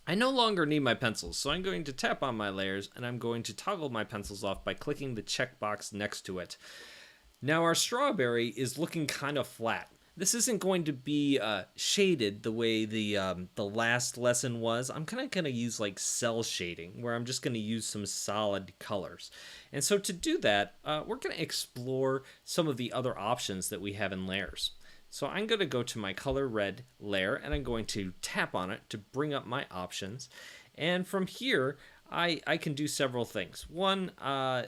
I no longer need my pencils, so I'm going to tap on my layers and I'm going to toggle my pencils off by clicking the checkbox next to it. Now our strawberry is looking kind of flat. This isn't going to be shaded the way the last lesson was. I'm kind of going to use like cell shading, where I'm just going to use some solid colors. And so to do that, we're going to explore some of the other options that we have in layers. So I'm going to go to my color red layer and I'm going to tap on it to bring up my options. And from here, I can do several things. One, I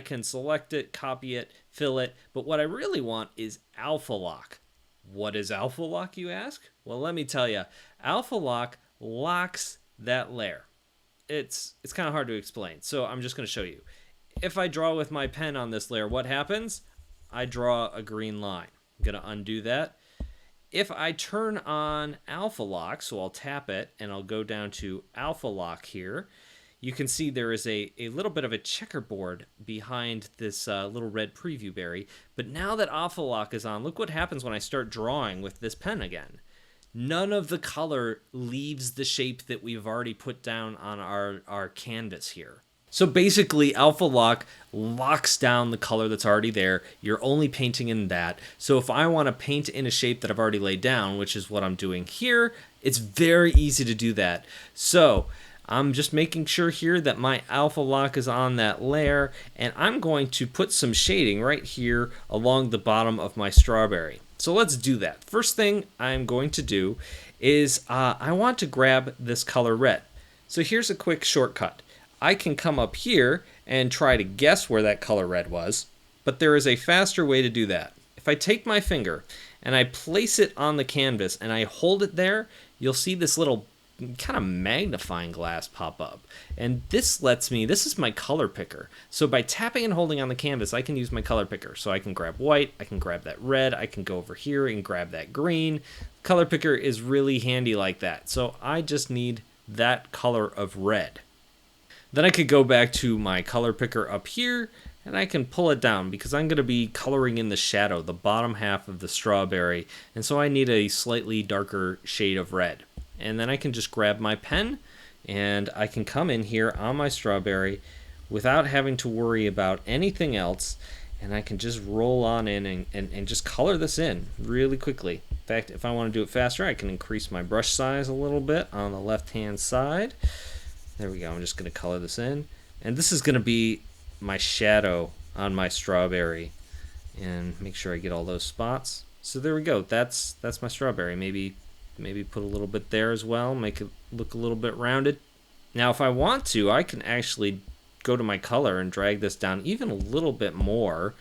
can select it, copy it, fill it, but what I really want is alpha lock. What is alpha lock, you ask? Well, let me tell you. Alpha lock locks that layer. It's kind of hard to explain, so I'm just going to show you. If I draw with my pen on this layer, what happens? I draw a green line. I'm going to undo that. If I turn on alpha lock, so I'll tap it and I'll go down to alpha lock here, you can see there is a little bit of a checkerboard behind this little red preview berry. But now that alpha lock is on, look what happens when I start drawing with this pen again. None of the color leaves the shape that we've already put down on our canvas here. So basically, alpha lock locks down the color that's already there. You're only painting in that. So if I want to paint in a shape that I've already laid down, which is what I'm doing here, it's very easy to do that. So I'm just making sure here that my alpha lock is on that layer, and I'm going to put some shading right here along the bottom of my strawberry. So let's do that. First thing I'm going to do is I want to grab this color red. So here's a quick shortcut. I can come up here and try to guess where that color red was, but there is a faster way to do that. If I take my finger and I place it on the canvas and I hold it there, you'll see this little kind of magnifying glass pop up. And this is my color picker. So by tapping and holding on the canvas, I can use my color picker. So I can grab white, I can grab that red, I can go over here and grab that green. Color picker is really handy like that. So I just need that color of red. Then I could go back to my color picker up here and I can pull it down because I'm going to be coloring in the shadow, the bottom half of the strawberry. And so I need a slightly darker shade of red. And then I can just grab my pen and I can come in here on my strawberry without having to worry about anything else. And I can just roll on in and just color this in really quickly. In fact, if I want to do it faster, I can increase my brush size a little bit on the left-hand side. There we go. I'm just going to color this in. And this is going to be my shadow on my strawberry. And make sure I get all those spots. So there we go. That's my strawberry. Maybe put a little bit there as well. Make it look a little bit rounded. Now, if I want to, I can actually go to my color and drag this down even a little bit more.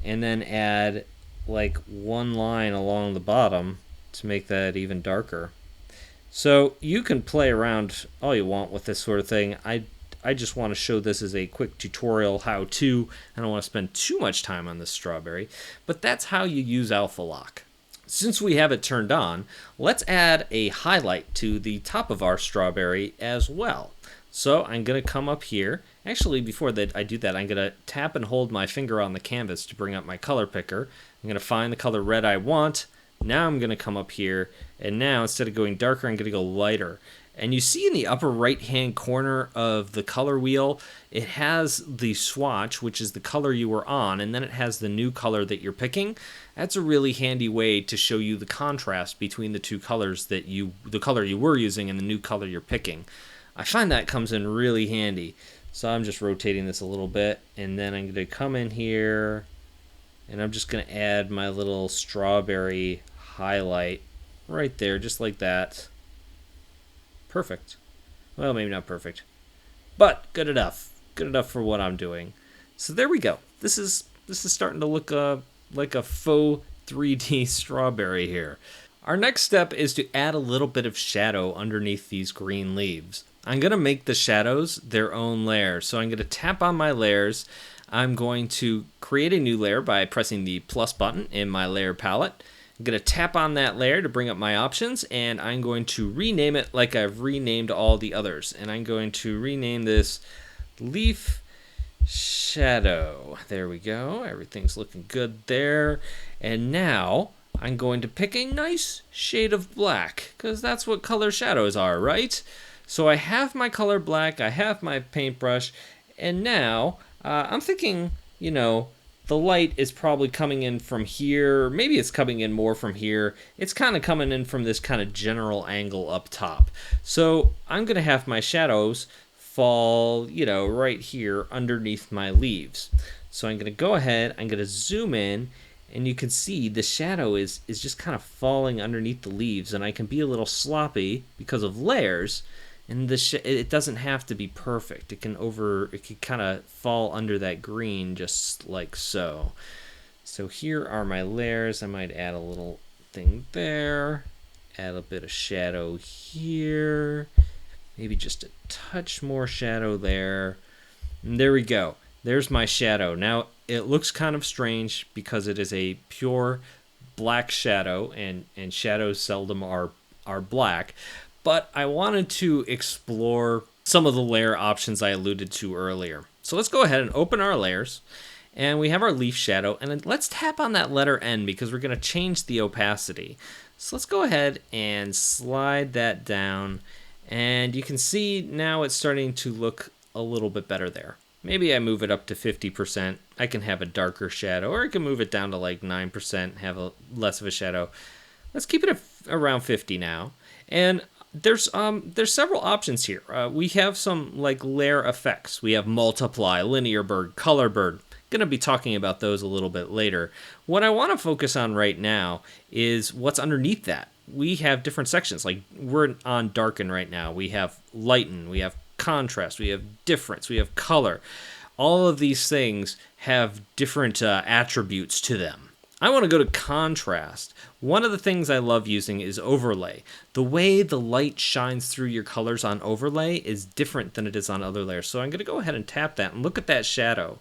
And then add like one line along the bottom to make that even darker. So you can play around all you want with this sort of thing. I just want to show this as a quick tutorial how-to. I don't want to spend too much time on this strawberry, but that's how you use alpha lock. Since we have it turned on, let's add a highlight to the top of our strawberry as well. So I'm going to come up here. Actually, before that I do that, I'm going to tap and hold my finger on the canvas to bring up my color picker. I'm going to find the color red I want. Now I'm going to come up here, and now instead of going darker, I'm going to go lighter. And you see in the upper right-hand corner of the color wheel, it has the swatch, which is the color you were on, and then it has the new color that you're picking. That's a really handy way to show you the contrast between the two colors the color you were using and the new color you're picking. I find that comes in really handy. So I'm just rotating this a little bit, and then I'm going to come in here, and I'm just going to add my little strawberry highlight right there, just like that. Perfect. Well, maybe not perfect, but good enough. Good enough for what I'm doing. So there we go. This is starting to look like a faux 3D strawberry here. Our next step is to add a little bit of shadow underneath these green leaves. I'm going to make the shadows their own layer. So I'm going to tap on my layers. I'm going to create a new layer by pressing the plus button in my layer palette. I'm going to tap on that layer to bring up my options, and I'm going to rename it like I've renamed all the others. And I'm going to rename this Leaf Shadow. There we go. Everything's looking good there. And now I'm going to pick a nice shade of black, because that's what color shadows are, right? So I have my color black, I have my paintbrush, and now I'm thinking, the light is probably coming in from here. Maybe it's coming in more from here. It's kind of coming in from this kind of general angle up top. So I'm going to have my shadows fall, right here underneath my leaves. So I'm going to go ahead, I'm going to zoom in, and you can see the shadow is just kind of falling underneath the leaves, and I can be a little sloppy because of layers. And it doesn't have to be perfect. It can kind of fall under that green just like so. So here are my layers. I might add a little thing there. Add a bit of shadow here. Maybe just a touch more shadow there. And there we go. There's my shadow. Now it looks kind of strange because it is a pure black shadow, and shadows seldom are black. But I wanted to explore some of the layer options I alluded to earlier. So let's go ahead and open our layers. And we have our leaf shadow. And then let's tap on that letter N because we're going to change the opacity. So let's go ahead and slide that down. And you can see now it's starting to look a little bit better there. Maybe I move it up to 50%. I can have a darker shadow, or I can move it down to like 9%, have less of a shadow. Let's keep it around 50 now. And there's several options here. We have some like layer effects. We have multiply, linear blur, color blur. Gonna be talking about those a little bit later. What I want to focus on right now is what's underneath that. We have different sections. Like we're on darken right now. We have lighten, we have contrast, we have difference, we have color. All of these things have different attributes to them. I want to go to contrast. One of the things I love using is overlay. The way the light shines through your colors on overlay is different than it is on other layers. So I'm going to go ahead and tap that and look at that shadow.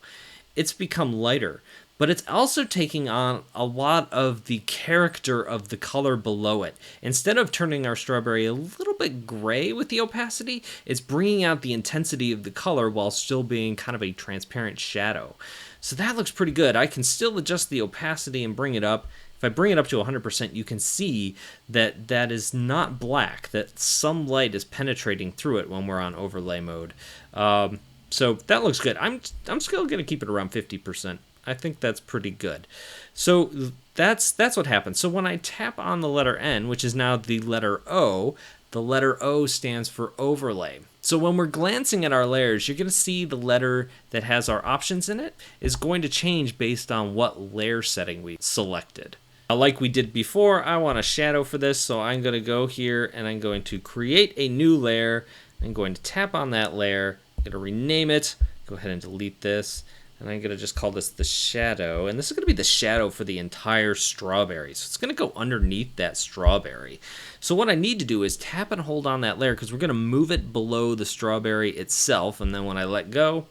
It's become lighter, but it's also taking on a lot of the character of the color below it. Instead of turning our strawberry a little bit gray with the opacity, it's bringing out the intensity of the color while still being kind of a transparent shadow. So that looks pretty good. I can still adjust the opacity and bring it up. If I bring it up to 100%, you can see that that is not black, that some light is penetrating through it when we're on overlay mode. So that looks good. I'm still going to keep it around 50%. I think that's pretty good. So that's what happens. So when I tap on the letter N, which is now the letter O stands for overlay. So when we're glancing at our layers, you're going to see the letter that has our options in it is going to change based on what layer setting we selected. Now, like we did before, I want a shadow for this, so I'm going to go here and I'm going to create a new layer. I'm going to tap on that layer. I'm going to rename it. Go ahead and delete this. And I'm going to just call this the shadow. And this is going to be the shadow for the entire strawberry. So it's going to go underneath that strawberry. So what I need to do is tap and hold on that layer because we're going to move it below the strawberry itself. And then when I let go,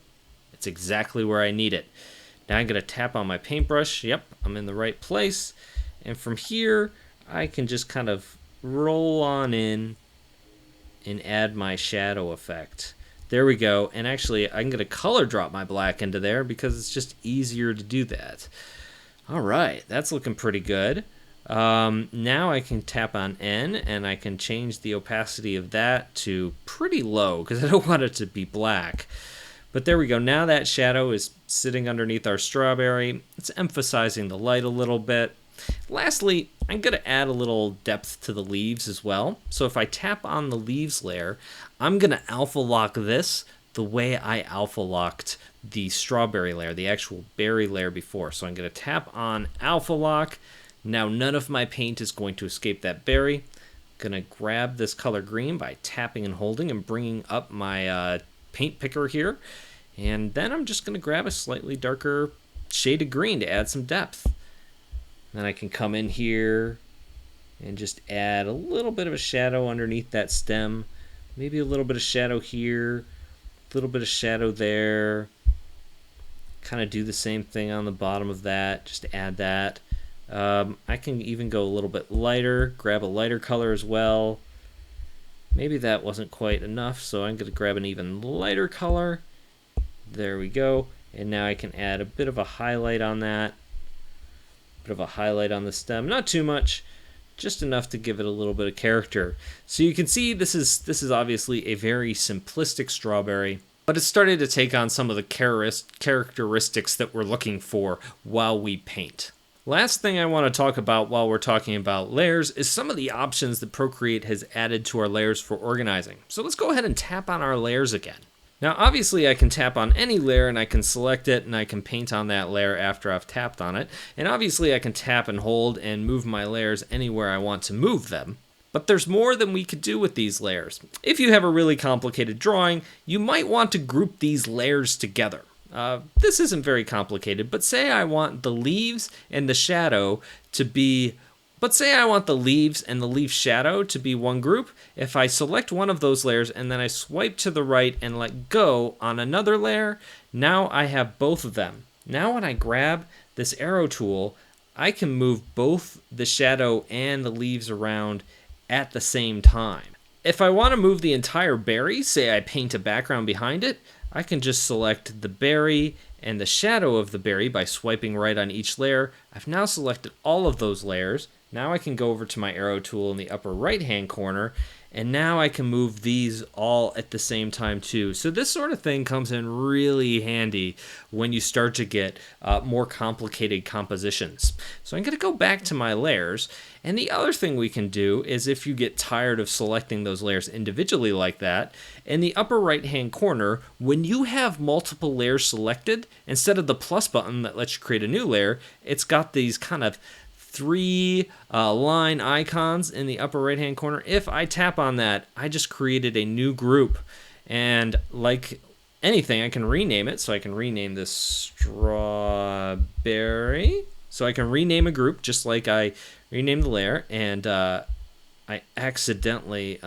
it's exactly where I need it. Now I'm going to tap on my paintbrush. Yep, I'm in the right place. And from here, I can just kind of roll on in and add my shadow effect. There we go. And actually, I'm going to color drop my black into there because it's just easier to do that. All right, that's looking pretty good. Now I can tap on N and I can change the opacity of that to pretty low because I don't want it to be black. But there we go. Now that shadow is sitting underneath our strawberry. It's emphasizing the light a little bit. Lastly, I'm going to add a little depth to the leaves as well. So if I tap on the leaves layer, I'm going to alpha lock this the way I alpha locked the strawberry layer, the actual berry layer before. So I'm going to tap on alpha lock. Now none of my paint is going to escape that berry. I'm going to grab this color green by tapping and holding and bringing up my paint picker here. And then I'm just going to grab a slightly darker shade of green to add some depth. Then I can come in here and just add a little bit of a shadow underneath that stem. Maybe a little bit of shadow here, a little bit of shadow there. Kind of do the same thing on the bottom of that, just add that. I can even go a little bit lighter, grab a lighter color as well. Maybe that wasn't quite enough, so I'm going to grab an even lighter color. There we go. And now I can add a bit of a highlight on that. Bit of a highlight on the stem, not too much, just enough to give it a little bit of character. So you can see this is obviously a very simplistic strawberry, but it started to take on some of the characteristics that we're looking for while we paint. Last thing I want to talk about while we're talking about layers is some of the options that Procreate has added to our layers for organizing. So let's go ahead and tap on our layers again. Now obviously I can tap on any layer and I can select it and I can paint on that layer after I've tapped on it. And obviously I can tap and hold and move my layers anywhere I want to move them. But there's more than we could do with these layers. If you have a really complicated drawing, you might want to group these layers together. This isn't very complicated, but say I want the leaves and the shadow to be leaf shadow to be one group. If I select one of those layers and then I swipe to the right and let go on another layer, now I have both of them. Now when I grab this arrow tool, I can move both the shadow and the leaves around at the same time. If I want to move the entire berry, say I paint a background behind it, I can just select the berry and the shadow of the berry by swiping right on each layer. I've now selected all of those layers. Now I can go over to my arrow tool in the upper right hand corner, and now I can move these all at the same time too. So this sort of thing comes in really handy when you start to get more complicated compositions. So I'm going to go back to my layers, and the other thing we can do is, if you get tired of selecting those layers individually like that, in the upper right hand corner, when you have multiple layers selected, instead of the plus button that lets you create a new layer, it's got these kind of three line icons in the upper right hand corner. If I tap on that, I just created a new group, and like anything, I can rename it. So I can rename this strawberry. So I can rename a group just like I renamed the layer, and I accidentally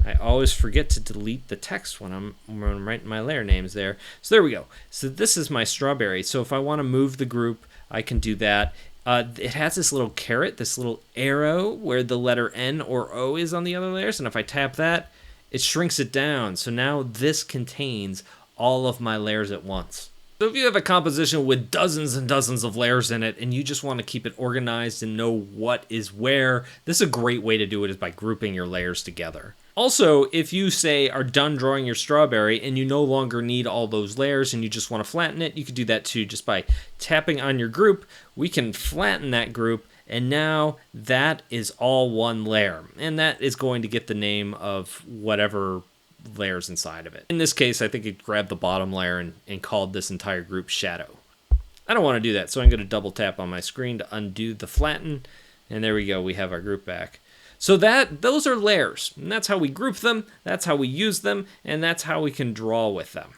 I always forget to delete the text when I'm writing my layer names there. So there we go. So this is my strawberry. So if I want to move the group, I can do that. It has this little caret, this little arrow where the letter N or O is on the other layers. And if I tap that, it shrinks it down. So now this contains all of my layers at once. So if you have a composition with dozens and dozens of layers in it and you just want to keep it organized and know what is where, this is a great way to do it, is by grouping your layers together. Also, if you say are done drawing your strawberry and you no longer need all those layers and you just want to flatten it, you could do that too just by tapping on your group. We can flatten that group, and now that is all one layer, and that is going to get the name of whatever layers inside of it. In this case, I think it grabbed the bottom layer and called this entire group shadow. I don't want to do that, so I'm going to double tap on my screen to undo the flatten, and there we go, we have our group back. So those are layers, and that's how we group them, that's how we use them, and that's how we can draw with them.